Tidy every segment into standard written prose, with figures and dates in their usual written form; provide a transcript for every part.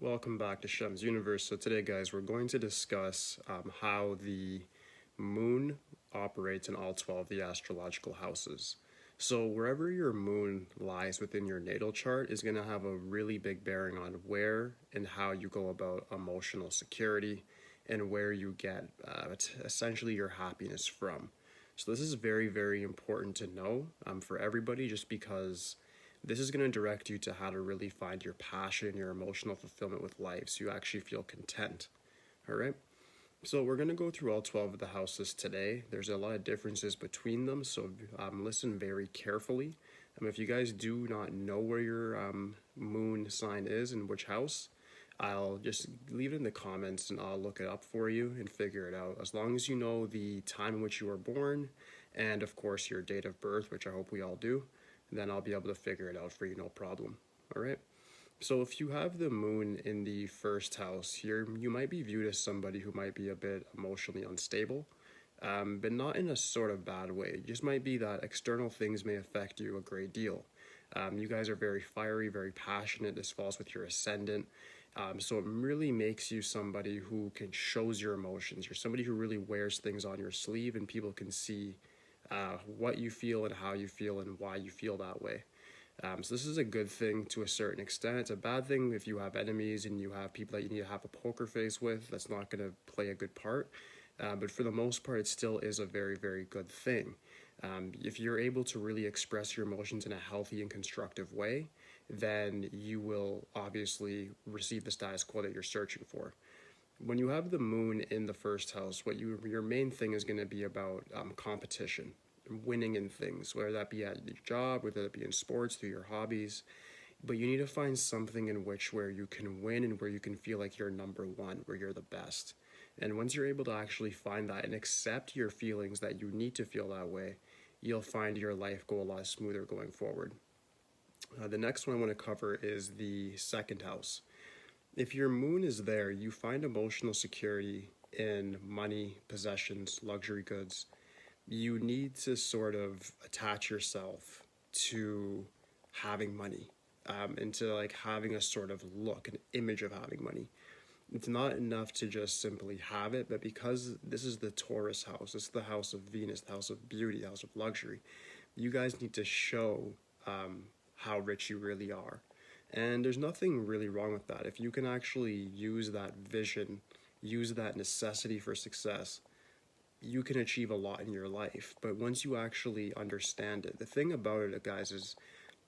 Welcome back to Shemsuniverse. So today, guys, we're going to discuss how the moon operates in all 12 of the astrological houses. So wherever your moon lies within your natal chart is going to have a really big bearing on where and how you go about emotional security and where you get essentially your happiness from. So this is very, very important to know for everybody, just because this is going to direct you to how to really find your passion, your emotional fulfillment with life, so you actually feel content. All right? So we're going to go through all 12 of the houses today. There's a lot of differences between them, so listen very carefully. If you guys do not know where your moon sign is and which house, I'll just leave it in the comments and I'll look it up for you and figure it out. As long as you know the time in which you were born and, of course, your date of birth, which I hope we all do, then I'll be able to figure it out for you, no problem. All right? So if you have the moon in the first house here, you might be viewed as somebody who might be a bit emotionally unstable, but not in a sort of bad way. It just might be that external things may affect you a great deal. You guys are very fiery, very passionate. This falls with your ascendant. So it really makes you somebody who shows your emotions. You're somebody who really wears things on your sleeve, and people can see what you feel and how you feel and why you feel that way. So this is a good thing to a certain extent. It's a bad thing if you have enemies and you have people that you need to have a poker face with. That's not going to play a good part. But for the most part, it still is a very, very good thing. If you're able to really express your emotions in a healthy and constructive way, then you will obviously receive the status quo that you're searching for. When you have the moon in the first house, your main thing is going to be about competition, winning in things, whether that be at your job, whether that be in sports, through your hobbies. But you need to find something in where you can win and where you can feel like you're number one, where you're the best. And once you're able to actually find that and accept your feelings that you need to feel that way, you'll find your life go a lot smoother going forward. The next one I want to cover is the second house. If your moon is there, you find emotional security in money, possessions, luxury goods. You need to sort of attach yourself to having money, and to like having a sort of look, an image of having money. It's not enough to just simply have it, but because this is the Taurus house, this is the house of Venus, the house of beauty, the house of luxury, you guys need to show how rich you really are. And there's nothing really wrong with that. If you can actually use that vision, use that necessity for success, you can achieve a lot in your life. But once you actually understand it, the thing about it, guys, is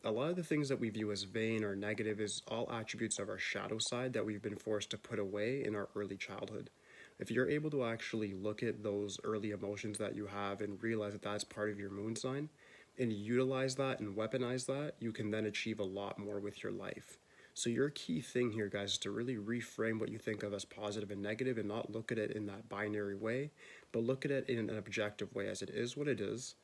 a lot of the things that we view as vain or negative is all attributes of our shadow side that we've been forced to put away in our early childhood. If you're able to actually look at those early emotions that you have and realize that that's part of your moon sign, and utilize that and weaponize that, you can then achieve a lot more with your life. So your key thing here, guys, is to really reframe what you think of as positive and negative and not look at it in that binary way, but look at it in an objective way as it is what it is.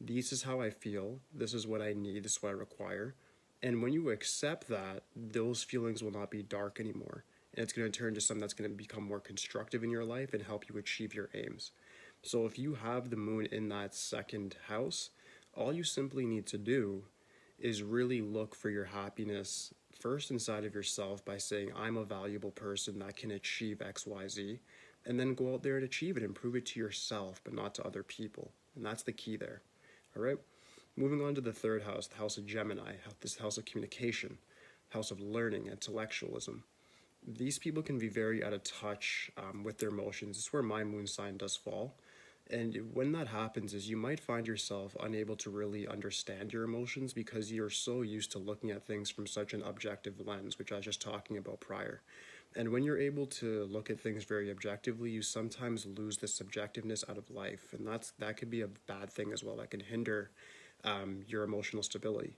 This is how I feel. This is what I need. This is what I require. And when you accept that, those feelings will not be dark anymore. And it's going to turn to something that's going to become more constructive in your life and help you achieve your aims. So if you have the moon in that second house, all you simply need to do is really look for your happiness first inside of yourself by saying, I'm a valuable person that can achieve XYZ, and then go out there and achieve it and prove it to yourself, but not to other people. And that's the key there. All right? Moving on to the third house, the house of Gemini, this house of communication, house of learning, intellectualism. These people can be very out of touch with their emotions. It's where my moon sign does fall. And when that happens is you might find yourself unable to really understand your emotions because you're so used to looking at things from such an objective lens, which I was just talking about prior. And when you're able to look at things very objectively, you sometimes lose the subjectiveness out of life. And that could be a bad thing as well. That can hinder your emotional stability,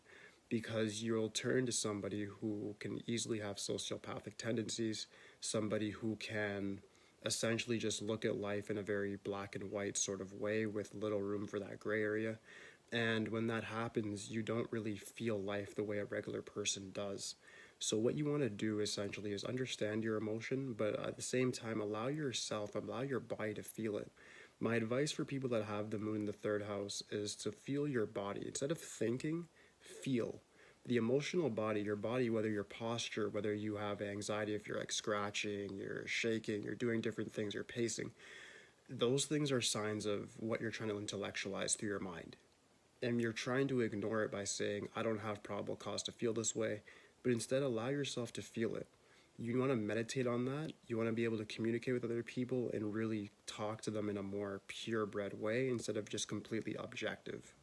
because you'll turn to somebody who can easily have sociopathic tendencies, somebody who can essentially just look at life in a very black and white sort of way with little room for that gray area. And when that happens, you don't really feel life the way a regular person does. So what you want to do essentially is understand your emotion, but at the same time allow your body to feel it. My advice for people that have the moon in the third house is to feel your body. Instead of thinking, feel. The emotional body, your body, whether your posture, whether you have anxiety, if you're like scratching, you're shaking, you're doing different things, you're pacing, those things are signs of what you're trying to intellectualize through your mind. And you're trying to ignore it by saying, I don't have probable cause to feel this way, but instead allow yourself to feel it. You want to meditate on that. You want to be able to communicate with other people and really talk to them in a more purebred way instead of just completely objective.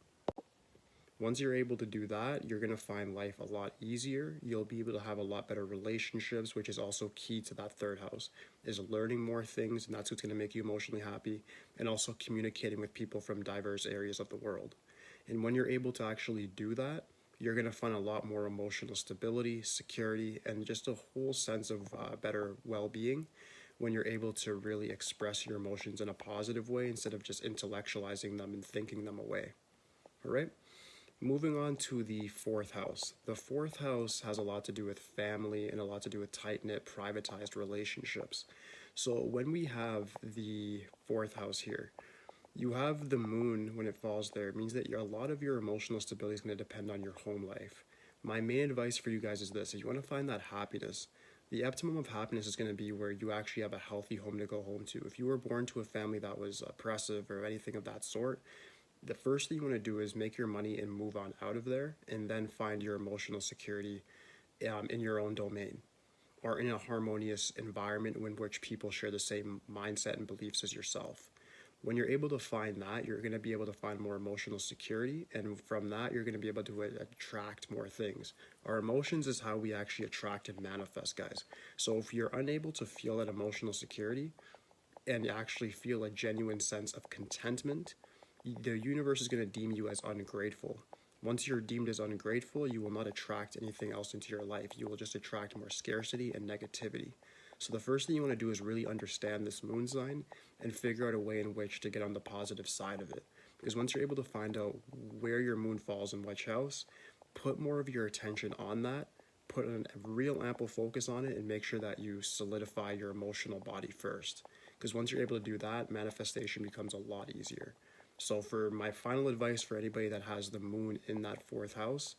Once you're able to do that, you're going to find life a lot easier. You'll be able to have a lot better relationships, which is also key to that third house, is learning more things, and that's what's going to make you emotionally happy, and also communicating with people from diverse areas of the world. And when you're able to actually do that, you're going to find a lot more emotional stability, security, and just a whole sense of better well-being when you're able to really express your emotions in a positive way instead of just intellectualizing them and thinking them away. All right? Moving on to the fourth house. The fourth house has a lot to do with family and a lot to do with tight-knit, privatized relationships. So when we have the fourth house here, you have the moon when it falls there. It means that a lot of your emotional stability is going to depend on your home life. My main advice for you guys is this. If you want to find that happiness, the optimum of happiness is going to be where you actually have a healthy home to go home to. If you were born to a family that was oppressive or anything of that sort, the first thing you want to do is make your money and move on out of there, and then find your emotional security in your own domain or in a harmonious environment in which people share the same mindset and beliefs as yourself. When you're able to find that, you're going to be able to find more emotional security, and from that, you're going to be able to attract more things. Our emotions is how we actually attract and manifest, guys. So if you're unable to feel that emotional security and actually feel a genuine sense of contentment, the universe is going to deem you as ungrateful. Once you're deemed as ungrateful, you will not attract anything else into your life. You will just attract more scarcity and negativity. So the first thing you want to do is really understand this moon sign and figure out a way in which to get on the positive side of it. Because once you're able to find out where your moon falls in which house, put more of your attention on that, put a real ample focus on it, and make sure that you solidify your emotional body first. Because once you're able to do that, manifestation becomes a lot easier. So for my final advice for anybody that has the moon in that fourth house,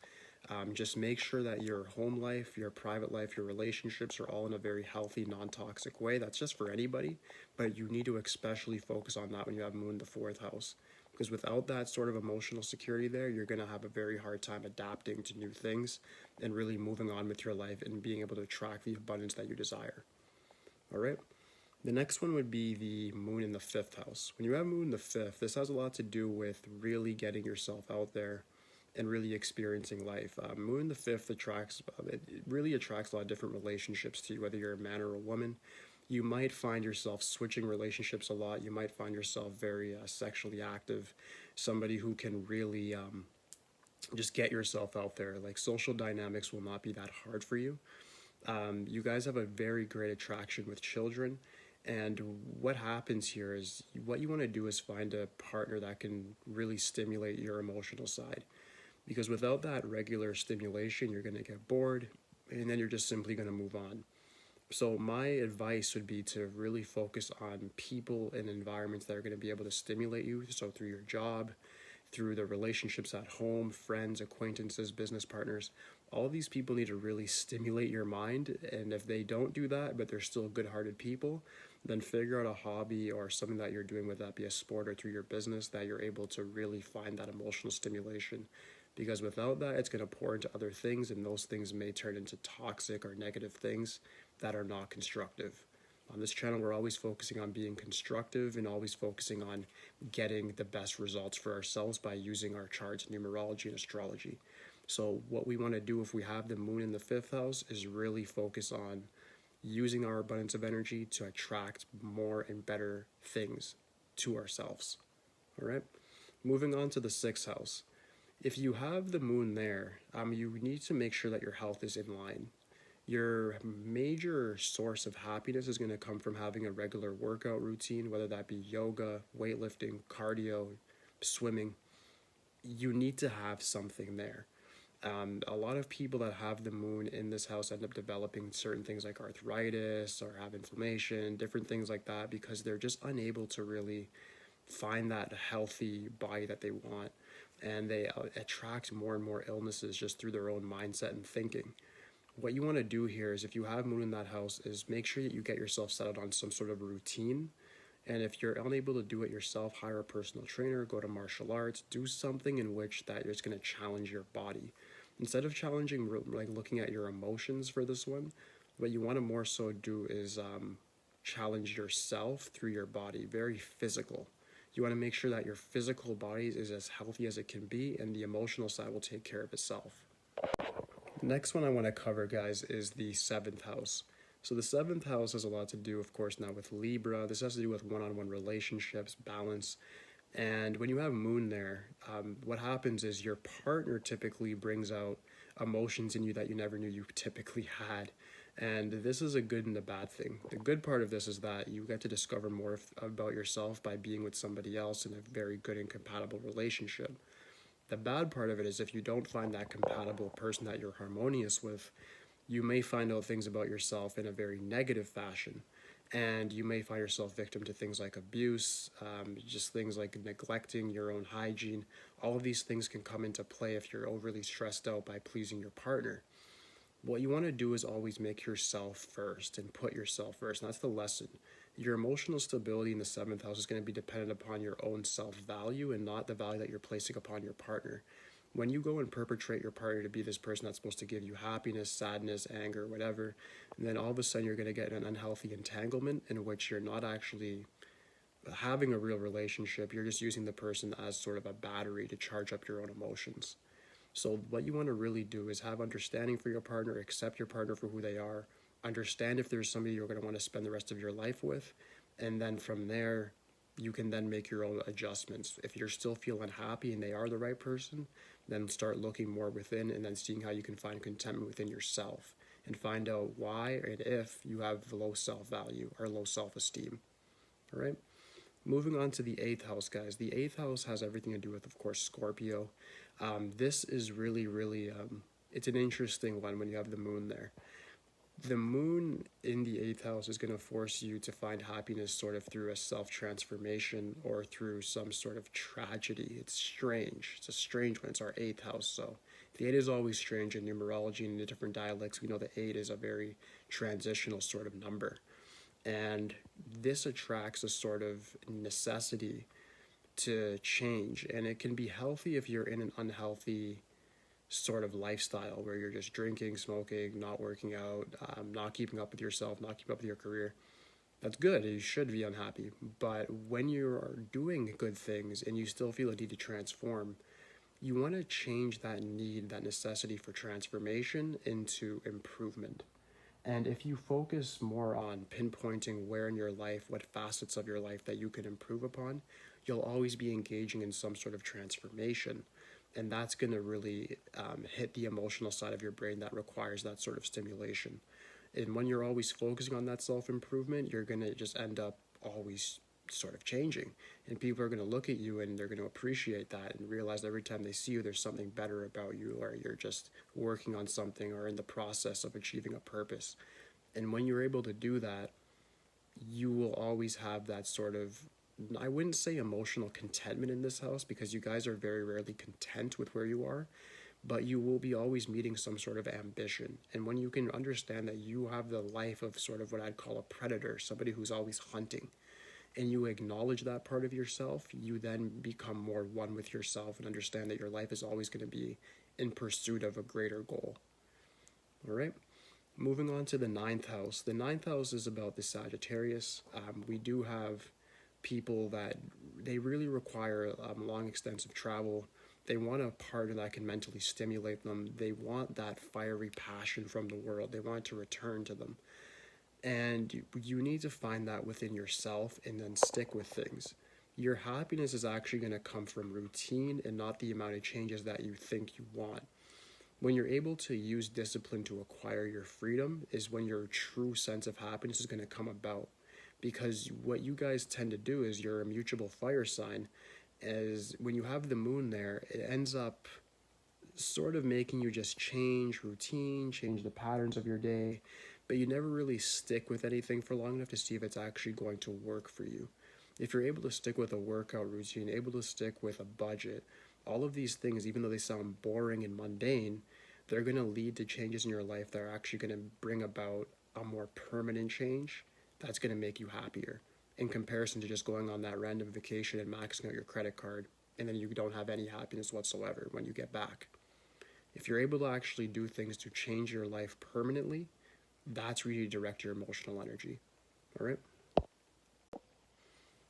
just make sure that your home life, your private life, your relationships are all in a very healthy, non-toxic way. That's just for anybody, but you need to especially focus on that when you have moon in the fourth house. Because without that sort of emotional security there, you're going to have a very hard time adapting to new things and really moving on with your life and being able to attract the abundance that you desire. All right? The next one would be the moon in the fifth house. When you have moon in the fifth, this has a lot to do with really getting yourself out there and really experiencing life. Moon in the fifth it really attracts a lot of different relationships to you, whether you're a man or a woman. You might find yourself switching relationships a lot. You might find yourself very sexually active, somebody who can really just get yourself out there. Like social dynamics will not be that hard for you. You guys have a very great attraction with children. And what happens here is what you want to do is find a partner that can really stimulate your emotional side. Because without that regular stimulation, you're going to get bored and then you're just simply going to move on. So, my advice would be to really focus on people and environments that are going to be able to stimulate you. So, through your job, through the relationships at home, friends, acquaintances, business partners, all these people need to really stimulate your mind. And if they don't do that, but they're still good hearted people, then figure out a hobby or something that you're doing, whether that be a sport or through your business, that you're able to really find that emotional stimulation. Because without that, it's going to pour into other things, and those things may turn into toxic or negative things that are not constructive. On this channel, we're always focusing on being constructive and always focusing on getting the best results for ourselves by using our charts, numerology, and astrology. So what we want to do if we have the moon in the fifth house is really focus on using our abundance of energy to attract more and better things to ourselves. All right? Moving on to the sixth house. If you have the moon there, you need to make sure that your health is in line. Your major source of happiness is going to come from having a regular workout routine, whether that be yoga, weightlifting, cardio, swimming. You need to have something there. A lot of people that have the moon in this house end up developing certain things like arthritis or have inflammation, different things like that, because they're just unable to really find that healthy body that they want. and they attract more and more illnesses just through their own mindset and thinking. What you want to do here is, if you have moon in that house, is make sure that you get yourself set on some sort of routine. And if you're unable to do it yourself, hire a personal trainer, go to martial arts, do something in which that is going to challenge your body. Instead of challenging, like looking at your emotions for this one, what you want to more so do is challenge yourself through your body, very physical. You want to make sure that your physical body is as healthy as it can be, and the emotional side will take care of itself. The next one I want to cover, guys, is the seventh house. So the seventh house has a lot to do, of course, now with Libra. This has to do with one-on-one relationships, balance. And when you have moon there, what happens is your partner typically brings out emotions in you that you never knew you typically had. And this is a good and a bad thing. The good part of this is that you get to discover more about yourself by being with somebody else in a very good and compatible relationship. The bad part of it is, if you don't find that compatible person that you're harmonious with, you may find out things about yourself in a very negative fashion. And you may find yourself victim to things like abuse, just things like neglecting your own hygiene. All of these things can come into play if you're overly stressed out by pleasing your partner. What you want to do is always make yourself first and put yourself first. And that's the lesson. Your emotional stability in the seventh house is going to be dependent upon your own self-value and not the value that you're placing upon your partner. When you go and perpetrate your partner to be this person that's supposed to give you happiness, sadness, anger, whatever, and then all of a sudden you're going to get an unhealthy entanglement in which you're not actually having a real relationship. You're just using the person as sort of a battery to charge up your own emotions. So what you want to really do is have understanding for your partner, accept your partner for who they are, understand if there's somebody you're going to want to spend the rest of your life with, and then from there, you can then make your own adjustments. If you're still feeling happy and they are the right person, then start looking more within and then seeing how you can find contentment within yourself and find out why and if you have low self-value or low self-esteem. All right? Moving on to the eighth house, guys. The eighth house has everything to do with, of course, Scorpio. This is really, it's an interesting one when you have the moon there. The moon in the eighth house is going to force you to find happiness sort of through a self-transformation or through some sort of tragedy. It's strange. It's a strange one. It's our eighth house. So the eight is always strange in numerology and in the different dialects. We know the eight is a very transitional sort of number. And this attracts a sort of necessity to change. And it can be healthy if you're in an unhealthy sort of lifestyle where you're just drinking, smoking, not working out, not keeping up with yourself, not keeping up with your career. That's good. You should be unhappy. But when you're doing good things and you still feel a need to transform, you want to change that need, that necessity for transformation into improvement. And if you focus more on pinpointing where in your life, what facets of your life that you can improve upon, you'll always be engaging in some sort of transformation. And that's going to really hit the emotional side of your brain that requires that sort of stimulation. And when you're always focusing on that self-improvement, you're going to just end up always sort of changing. And people are going to look at you and they're going to appreciate that and realize that every time they see you, there's something better about you, or you're just working on something or in the process of achieving a purpose. And when you're able to do that, you will always have that sort of, I wouldn't say emotional contentment in this house, because you guys are very rarely content with where you are, but you will be always meeting some sort of ambition. And when you can understand that you have the life of sort of what I'd call a predator, somebody who's always hunting, and you acknowledge that part of yourself, you then become more one with yourself and understand that your life is always going to be in pursuit of a greater goal. All right? Moving on to the ninth house. The ninth house is about the Sagittarius. We do have people that they really require long, extensive travel. They want a partner that can mentally stimulate them. They want that fiery passion from the world. They want it to return to them. And you need to find that within yourself and then stick with things. Your happiness is actually going to come from routine and not the amount of changes that you think you want. When you're able to use discipline to acquire your freedom is when your true sense of happiness is going to come about. Because what you guys tend to do is, you're a mutable fire sign, as when you have the moon there, it ends up sort of making you just change routine, change the patterns of your day, but you never really stick with anything for long enough to see if it's actually going to work for you. If you're able to stick with a workout routine, able to stick with a budget, All of these things, even though they sound boring and mundane, they're going to lead to changes in your life that are actually going to bring about a more permanent change that's going to make you happier in comparison to just going on that random vacation and maxing out your credit card, and then you don't have any happiness whatsoever when you get back. If you're able to actually do things to change your life permanently, that's where you direct your emotional energy. All right?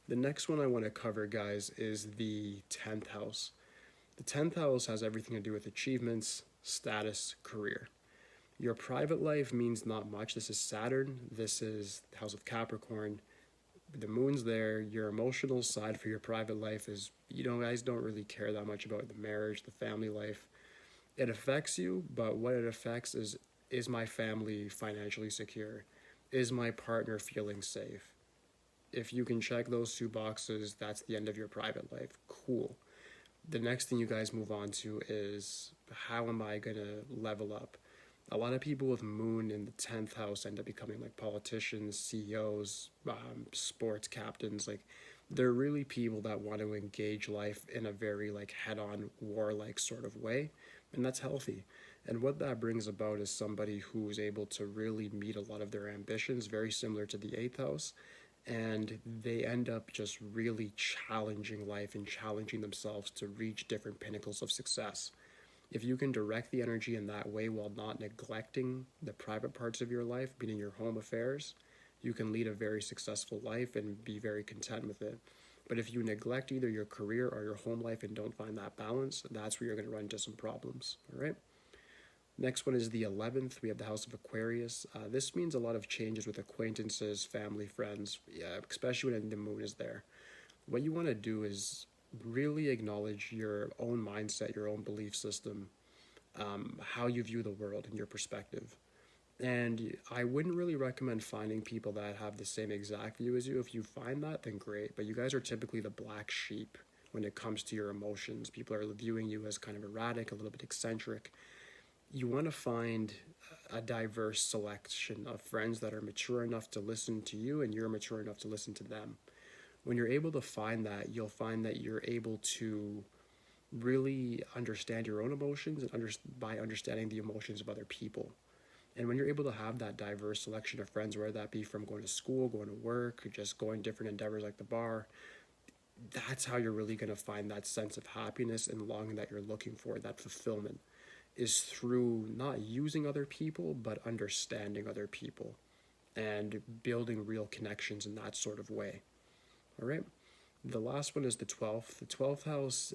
The next one I want to cover, guys, is the 10th house. The 10th house has everything to do with achievements, status, career. Your private life means not much. This is Saturn. This is the house of Capricorn. The moon's there. Your emotional side for your private life is, guys don't really care that much about the marriage, the family life. It affects you, but what it affects is my family financially secure? Is my partner feeling safe? If you can check those two boxes, that's the end of your private life. Cool. The next thing you guys move on to is, how am I going to level up? A lot of people with moon in the 10th house end up becoming like politicians, CEOs, sports captains. Like, they're really people that want to engage life in a very like head-on, warlike sort of way, and that's healthy. And what that brings about is somebody who's able to really meet a lot of their ambitions, very similar to the 8th house, and they end up just really challenging life and challenging themselves to reach different pinnacles of success. If you can direct the energy in that way while not neglecting the private parts of your life, meaning your home affairs, you can lead a very successful life and be very content with it. But if you neglect either your career or your home life and don't find that balance, that's where you're going to run into some problems. All right? Next one is the 11th. We have the house of Aquarius. This means a lot of changes with acquaintances, family, friends, especially when the moon is there. What you want to do is really acknowledge your own mindset, your own belief system, how you view the world and your perspective. And I wouldn't really recommend finding people that have the same exact view as you. If you find that, then great. But you guys are typically the black sheep when it comes to your emotions. People are viewing you as kind of erratic, a little bit eccentric. You want to find a diverse selection of friends that are mature enough to listen to you and you're mature enough to listen to them. When you're able to find that, you'll find that you're able to really understand your own emotions and by understanding the emotions of other people. And when you're able to have that diverse selection of friends, whether that be from going to school, going to work, or just going different endeavors like the bar, that's how you're really going to find that sense of happiness and longing that you're looking for, that fulfillment, is through not using other people, but understanding other people and building real connections in that sort of way. All right. The last one is the 12th. The 12th house,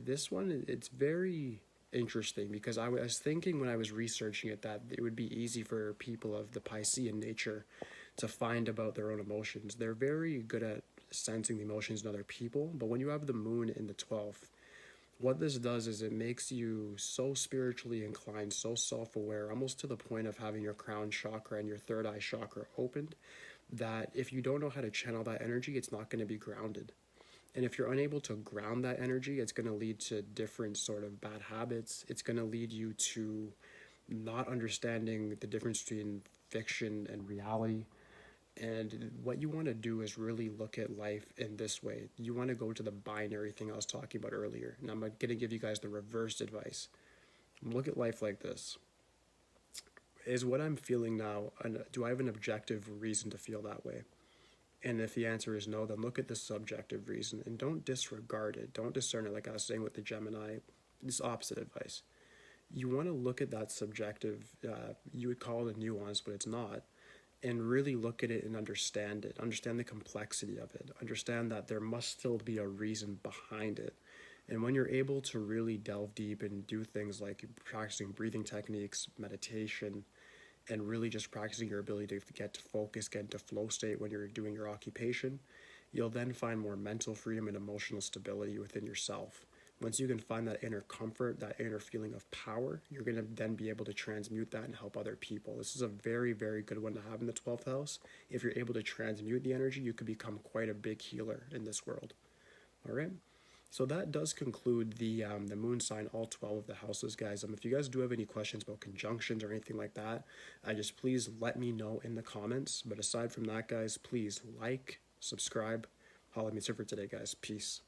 this one, it's very interesting because I was thinking when I was researching it that it would be easy for people of the Piscean nature to find about their own emotions. They're very good at sensing the emotions in other people, but when you have the moon in the 12th, what this does is it makes you so spiritually inclined, so self-aware, almost to the point of having your crown chakra and your third eye chakra opened, that if you don't know how to channel that energy, it's not going to be grounded. And if you're unable to ground that energy, it's going to lead to different sort of bad habits. It's going to lead you to not understanding the difference between fiction and reality. And what you want to do is really look at life in this way. You want to go to the binary thing I was talking about earlier. And I'm going to give you guys the reversed advice. Look at life like this. Is what I'm feeling now, do I have an objective reason to feel that way? And if the answer is no, then look at the subjective reason and don't disregard it. Don't discern it, like I was saying with the Gemini. This opposite advice. You want to look at that subjective, you would call it a nuance, but it's not, and really look at it and understand it. Understand the complexity of it. Understand that there must still be a reason behind it. And when you're able to really delve deep and do things like practicing breathing techniques, meditation, and really just practicing your ability to get to focus, get into flow state when you're doing your occupation, you'll then find more mental freedom and emotional stability within yourself. Once you can find that inner comfort, that inner feeling of power, you're going to then be able to transmute that and help other people. This is a very, very good one to have in the 12th house. If you're able to transmute the energy, you could become quite a big healer in this world. All right? So that does conclude the moon sign, all 12 of the houses, guys. If you guys do have any questions about conjunctions or anything like that, just please let me know in the comments. But aside from that, guys, please like, subscribe. Holla at me for today, guys. Peace.